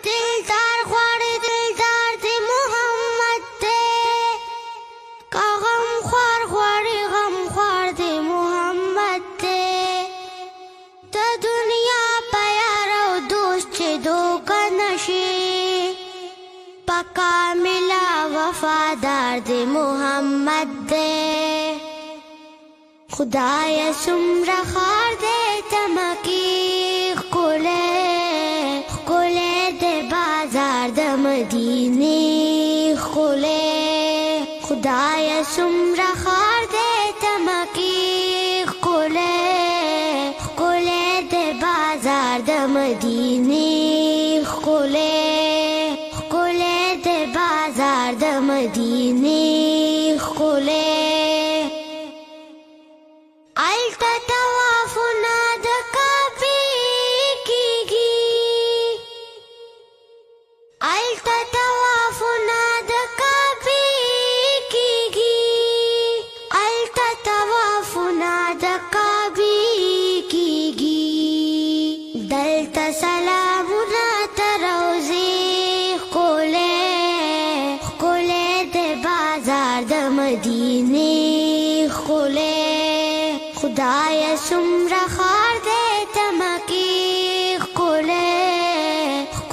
دلدار غواړي دلدار د محمد دی که غم خوار غواړي غم خوار د محمد دی د دنیا په یار او دوست چې دوکه نشي په کامله وفادار د محمد دی خدای څومره خار دی تمکی مدینی خله خدای څومره خار دی تمکی خله خله د بازار د مدینی خله خله د بازار د مدینی خله التا توافنا د کعبه کیږي التا توافنا د کعبه کیږي التا توافنا د کعبه کیږي دلتا سلامونه تروزی کوله کوله د بازار د مدینه کوله خدای څومره خار دی تمکی کوله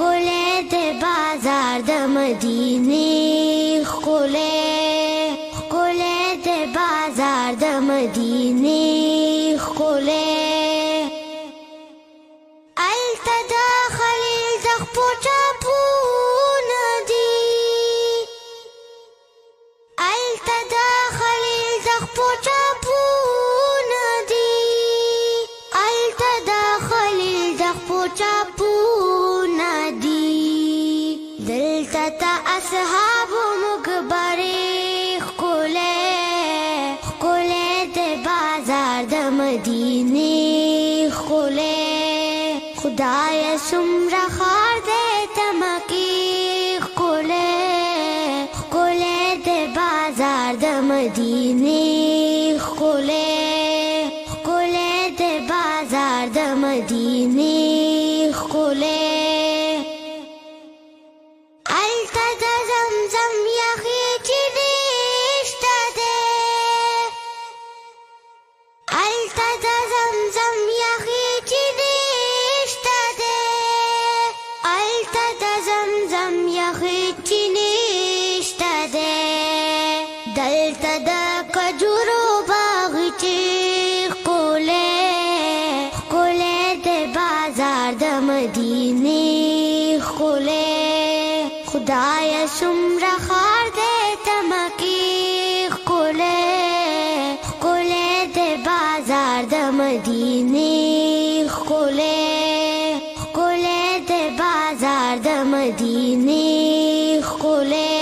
کوله د بازار د مدینه کوله کوله د بازار د مدینه کوله التا داخل زخپو چاپونه دی التا داخل زخپو چاپونه دی التا داخل زخپو چاپونه دی دلتا تا اصحاب مقبره خکوله خکوله د بازار د مدینه خکوله خدای څومره خار دی تمکی خکوله خکوله د بازار د مدینه خکوله خکوله د بازار د مدینه خکوله التا د زمزم یخی چې نشته دی التا د زمزم یخی چې نشته دی التا د زمزم یخی چې نشته دی دلتا د کجورو باغچې ښکلې ښکلې د بازار د مدینې ښکلې خدای څومره خار دی تمکی ښکلې ښکلې د بازار د مدینې ښکلې ښکلې د بازار د مدینې ښکلې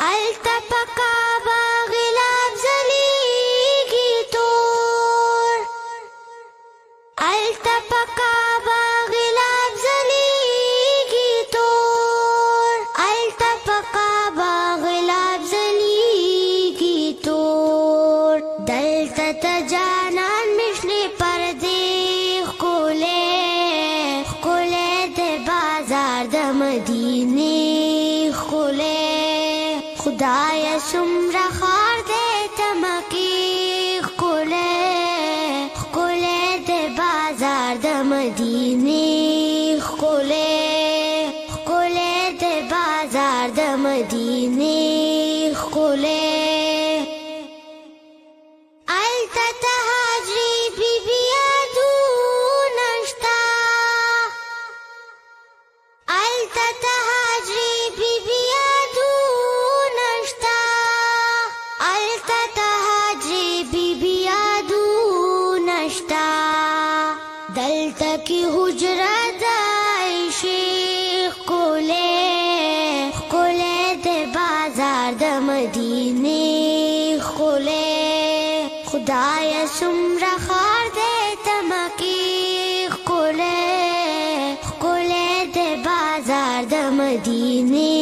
التا پکا باغلاب زلیگی تور التا پکا باغلاب زلیگی تور التا پکا باغلاب زلیگی تور دلتا تا جانان مشلی پردی خکولے خکولے د بازار د مدینی خکولے خدای څومره خار دی تمکی ښکلې ښکلې د بازار د مدینې ښکلې ښکلې د بازار د مدینې ښکلې التا تهاجري بیبي یادونه شته التا تهاجري بیبي یادونه شته التا تهاجري بیبي یادونه شته دلتا کی حجره د عایشې ښکلې ښکلې د بازار د مدینې ښکلې خدای څومره خار دی تمکی ښکلې ښکلې د بازار د مدینې